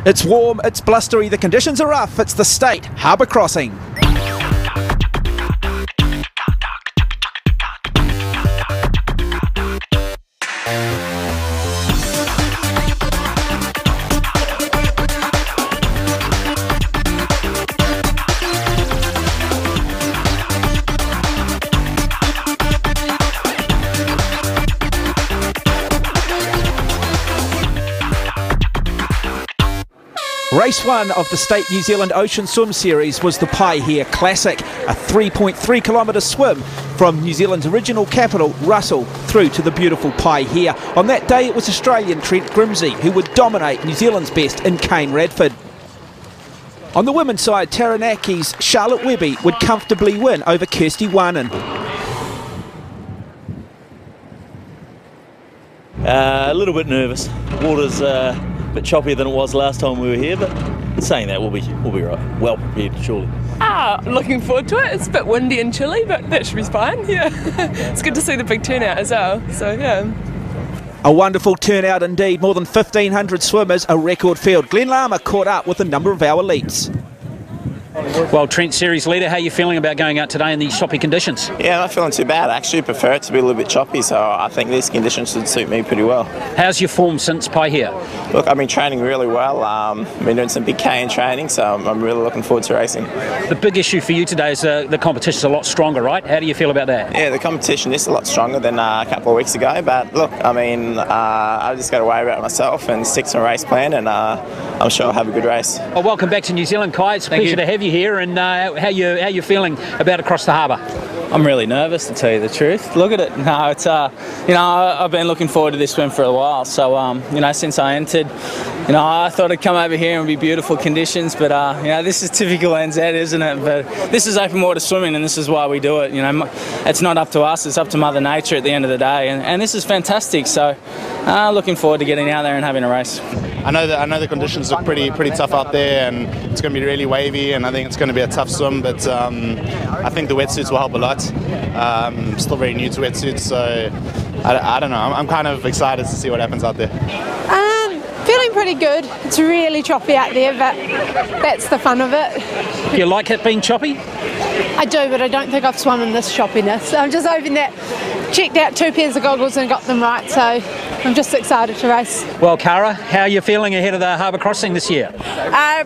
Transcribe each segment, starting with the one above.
It's warm, it's blustery, the conditions are rough. It's the State Harbour Crossing. Race 1 of the State New Zealand Ocean Swim Series was the Paihia Classic, a 3.3 kilometre swim from New Zealand's original capital, Russell, through to the beautiful Paihia. On that day it was Australian Trent Grimsey who would dominate New Zealand's best in Kane Radford. On the women's side, Taranaki's Charlotte Webby would comfortably win over Kirsty Warnen. A little bit nervous. Water's a bit choppier than it was last time we were here, but saying that, we'll be right. Well prepared, surely. Looking forward to it. It's a bit windy and chilly, but that should be fine. Yeah, it's good to see the big turnout as well. So yeah. A wonderful turnout indeed. More than 1,500 swimmers, a record field. Glenn Lama caught up with a number of our elites. Well, Trent, series leader, how are you feeling about going out today in these choppy conditions? Yeah, not feeling too bad. I actually prefer it to be a little bit choppy, so I think these conditions should suit me pretty well. How's your form since Paihia? Look, I've been training really well. I've been doing some big K in training, so I'm really looking forward to racing. The big issue for you today is the competition's a lot stronger, right? How do you feel about that? Yeah, the competition is a lot stronger than a couple of weeks ago, but look, I mean, I just got to worry about myself and stick to my race plan, and I'm sure I'll have a good race. Well, welcome back to New Zealand, Kai. It's a pleasure to have you here, and how you feeling about across the harbour? I'm really nervous, to tell you the truth. Look at it. No, it's I've been looking forward to this swim for a while. So since I entered, I thought I'd come over here and be beautiful conditions. But this is typical NZ, isn't it? But this is open water swimming, and this is why we do it. It's not up to us; it's up to Mother Nature at the end of the day. And this is fantastic. So looking forward to getting out there and having a race. I know the conditions look pretty tough out there, and it's going to be really wavy, and I think it's going to be a tough swim. But I think the wetsuits will help a lot. Still very new to wetsuits, so I don't know. I'm kind of excited to see what happens out there. Feeling pretty good. It's really choppy out there, but that's the fun of it. Do you like it being choppy? I do, but I don't think I've swum in this choppiness. I'm just hoping that checked out 2 pairs of goggles and got them right, so I'm just excited to race. Well, Cara, how are you feeling ahead of the Harbour Crossing this year?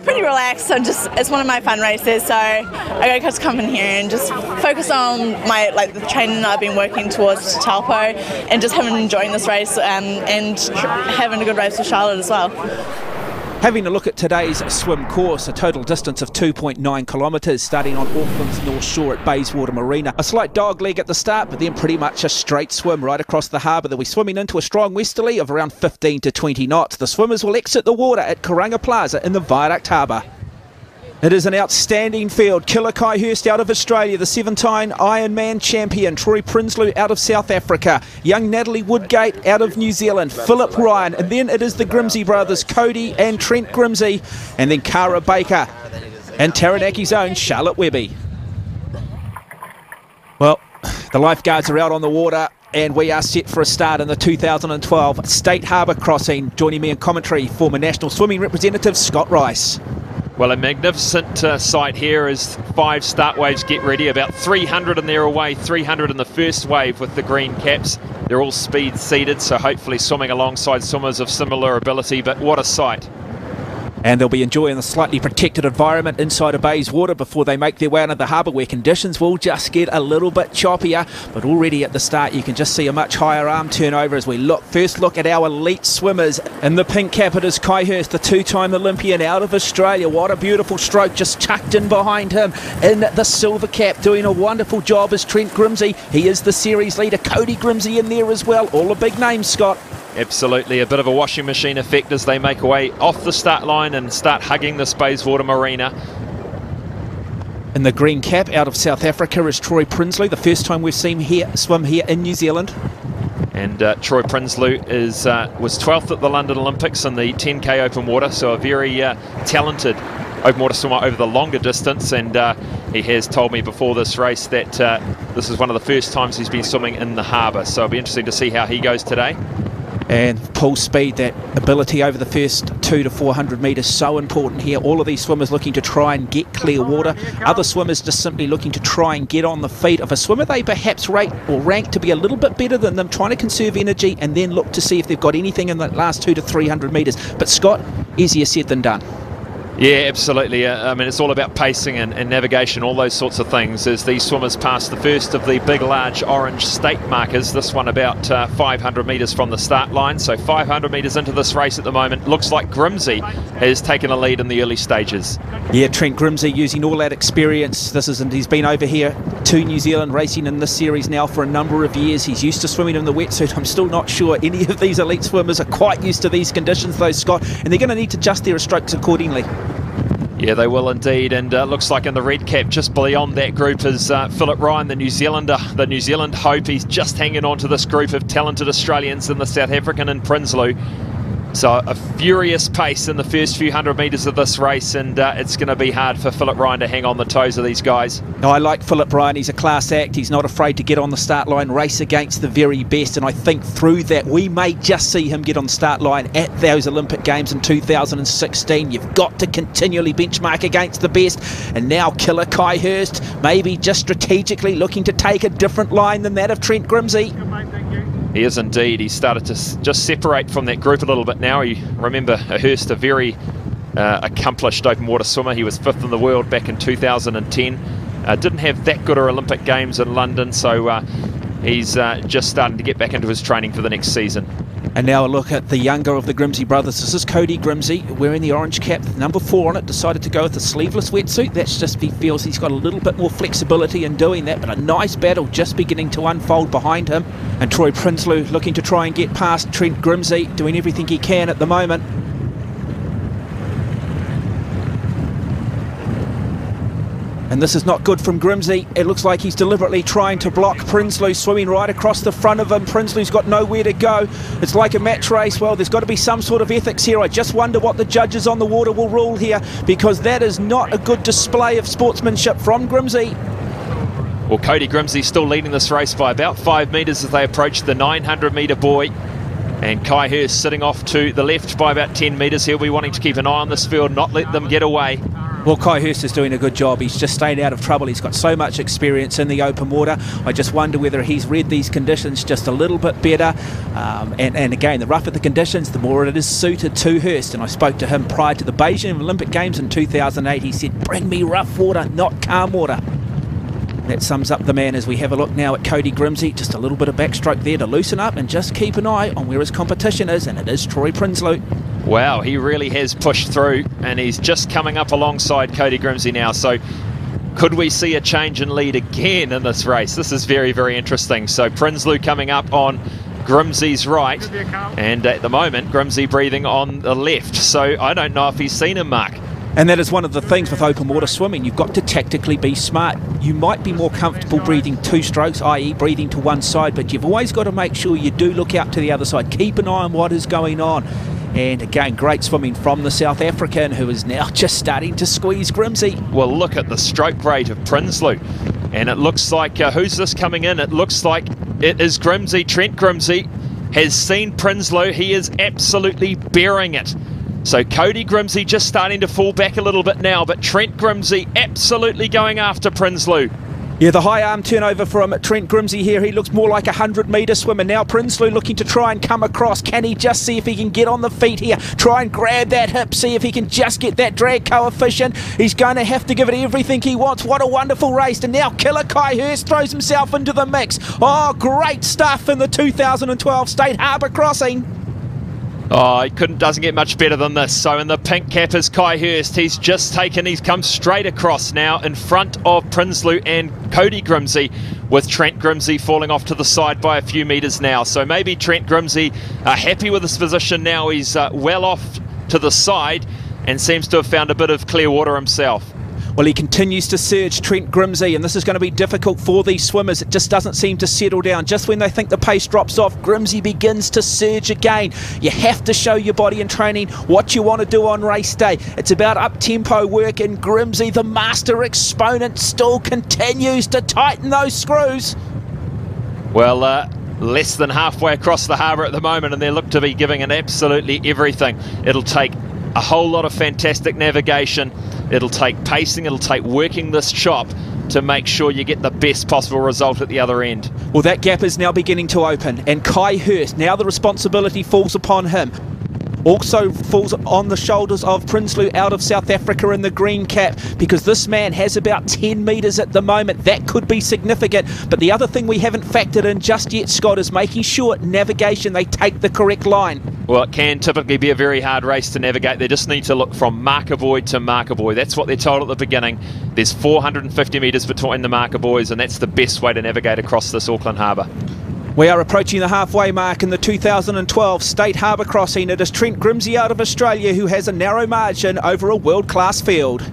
Pretty relaxed. It's one of my fun races, so I got to come in here and just focus on the training that I've been working towards to Taupo, and just enjoying this race and having a good race with Charlotte as well. Having a look at today's swim course, a total distance of 2.9 kilometres starting on Auckland's North Shore at Bayswater Marina. A slight dog leg at the start, but then pretty much a straight swim right across the harbour. They'll be swimming into a strong westerly of around 15 to 20 knots. The swimmers will exit the water at Karanga Plaza in the Viaduct Harbour. It is an outstanding field. Killer Kai Hurst out of Australia, the 7-time Ironman champion. Troy Prinsloo out of South Africa. Young Natalie Woodgate out of New Zealand. Philip Ryan. And then it is the Grimsey brothers, Cody and Trent Grimsey. And then Cara Baker and Taranaki's own Charlotte Webby. Well, the lifeguards are out on the water, and we are set for a start in the 2012 State Harbour Crossing. Joining me in commentary, former national swimming representative Scott Rice. Well, a magnificent sight here as 5 start waves get ready. About 300 in their away, 300 in the first wave with the green caps. They're all speed seeded, so hopefully swimming alongside swimmers of similar ability, but what a sight. And they'll be enjoying the slightly protected environment inside of Bayswater before they make their way into the harbour, where conditions will just get a little bit choppier. But already at the start you can just see a much higher arm turnover as we first look at our elite swimmers. In the pink cap it is Kai Hurst, the 2-time Olympian out of Australia. What a beautiful stroke just chucked in behind him. In the silver cap, doing a wonderful job is Trent Grimsey. He is the series leader. Cody Grimsey in there as well. All the big names, Scott. Absolutely, a bit of a washing machine effect as they make away off the start line and start hugging this Bayswater Marina. In the green cap out of South Africa is Troy Prinsloo, the first time we've seen him swim here in New Zealand. And Troy Prinsloo was 12th at the London Olympics in the 10k open water, so a very talented open water swimmer over the longer distance, and he has told me before this race that this is one of the first times he's been swimming in the harbour, so it'll be interesting to see how he goes today. And pull speed, that ability over the first 200 to 400 metres, so important here. All of these swimmers looking to try and get clear water. Other swimmers just simply looking to try and get on the feet of a swimmer they perhaps rate or rank to be a little bit better than them, trying to conserve energy and then look to see if they've got anything in the last 200 to 300 metres. But Scott, easier said than done. Yeah, absolutely. I mean, it's all about pacing and navigation, all those sorts of things, as these swimmers pass the first of the big, large orange state markers. This one about 500 metres from the start line. So 500 metres into this race at the moment. Looks like Grimsey has taken a lead in the early stages. Yeah, Trent Grimsey using all that experience. He's been over here to New Zealand racing in this series now for a number of years. He's used to swimming in the wetsuit. I'm still not sure any of these elite swimmers are quite used to these conditions though, Scott, and they're going to need to adjust their strokes accordingly. Yeah, they will indeed, and looks like in the red cap just beyond that group is Philip Ryan, the New Zealander, the New Zealand hope. He's just hanging on to this group of talented Australians in the South African and Prinsloo. So a furious pace in the first few 100 metres of this race, and it's going to be hard for Philip Ryan to hang on the toes of these guys. No, I like Philip Ryan. He's a class act. He's not afraid to get on the start line, race against the very best, and I think through that we may just see him get on the start line at those Olympic Games in 2016. You've got to continually benchmark against the best, and now Killer Kai Hurst maybe just strategically looking to take a different line than that of Trent Grimsey. He is indeed. He started to just separate from that group a little bit now. You remember Hurst, a very accomplished open water swimmer. He was 5th in the world back in 2010. Didn't have that good Olympic Games in London, so he's just starting to get back into his training for the next season. And now a look at the younger of the Grimsey brothers. This is Cody Grimsey wearing the orange cap, number 4 on it, decided to go with the sleeveless wetsuit. That's just, he feels he's got a little bit more flexibility in doing that, but a nice battle just beginning to unfold behind him. And Troy Prinsloo looking to try and get past Trent Grimsey, doing everything he can at the moment. And this is not good from Grimsey. It looks like he's deliberately trying to block Prinsloo, swimming right across the front of him. Prinsloo's got nowhere to go. It's like a match race. Well, there's got to be some sort of ethics here. I just wonder what the judges on the water will rule here, because that is not a good display of sportsmanship from Grimsey. Well, Cody Grimsey still leading this race by about 5 metres as they approach the 900 metre buoy. And Kai Hurst sitting off to the left by about 10 metres. He'll be wanting to keep an eye on this field, not let them get away. Well, Kai Hurst is doing a good job. He's just stayed out of trouble. He's got so much experience in the open water. I just wonder whether he's read these conditions just a little bit better. And again, the rougher the conditions, the more it is suited to Hurst. And I spoke to him prior to the Beijing Olympic Games in 2008. He said, bring me rough water, not calm water. That sums up the man as we have a look now at Cody Grimsey. Just a little bit of backstroke there to loosen up and just keep an eye on where his competition is, and it is Troy Prinsloo. Wow, he really has pushed through, and he's just coming up alongside Cody Grimsey now. So could we see a change in lead again in this race? This is very, very interesting. So Prinsloo coming up on Grimsey's right, and at the moment Grimsey breathing on the left. So I don't know if he's seen him, Mark. And that is one of the things with open water swimming. You've got to tactically be smart. You might be more comfortable breathing 2 strokes, i.e. breathing to one side, but you've always got to make sure you do look out to the other side. Keep an eye on what is going on. And again, great swimming from the South African, who is now just starting to squeeze Grimsey. Well, look at the stroke rate of Prinsloo. And it looks like, who's this coming in? It looks like it is Grimsey. Trent Grimsey has seen Prinsloo. He is absolutely bearing it. So Cody Grimsey just starting to fall back a little bit now, but Trent Grimsey absolutely going after Prinsloo. Yeah, the high arm turnover from Trent Grimsey here. He looks more like a 100-metre swimmer. Now Prinsloo looking to try and come across. Can he just see if he can get on the feet here? Try and grab that hip, see if he can just get that drag coefficient. He's going to have to give it everything he wants. What a wonderful race. And now Killer Kai Hurst throws himself into the mix. Oh, great stuff in the 2012 State Harbour Crossing. Oh, it doesn't get much better than this. So in the pink cap is Kai Hurst. He's come straight across now in front of Prinsloo and Cody Grimsey, with Trent Grimsey falling off to the side by a few metres now. So maybe Trent Grimsey happy with his position now. He's well off to the side and seems to have found a bit of clear water himself. Well, he continues to surge, Trent Grimsey, and this is going to be difficult for these swimmers. It just doesn't seem to settle down. Just when they think the pace drops off, Grimsey begins to surge again. You have to show your body in training what you want to do on race day. It's about up-tempo work, and Grimsey, the master exponent, still continues to tighten those screws. Well, less than halfway across the harbour at the moment, and they look to be giving it absolutely everything. It'll take a whole lot of fantastic navigation. It'll take pacing. It'll take working this chop to make sure you get the best possible result at the other end. Well, that gap is now beginning to open, and Kai Hurst, now the responsibility falls upon him. Also falls on the shoulders of Prinsloo out of South Africa in the green cap, because this man has about 10 metres at the moment. That could be significant. But the other thing we haven't factored in just yet, Scott, is making sure navigation, they take the correct line. Well, it can typically be a very hard race to navigate. They just need to look from marker buoy to marker buoy. That's what they're told at the beginning. There's 450 metres between the marker buoys, and that's the best way to navigate across this Auckland Harbour. We are approaching the halfway mark in the 2012 State Harbour Crossing. It is Trent Grimsey out of Australia who has a narrow margin over a world-class field.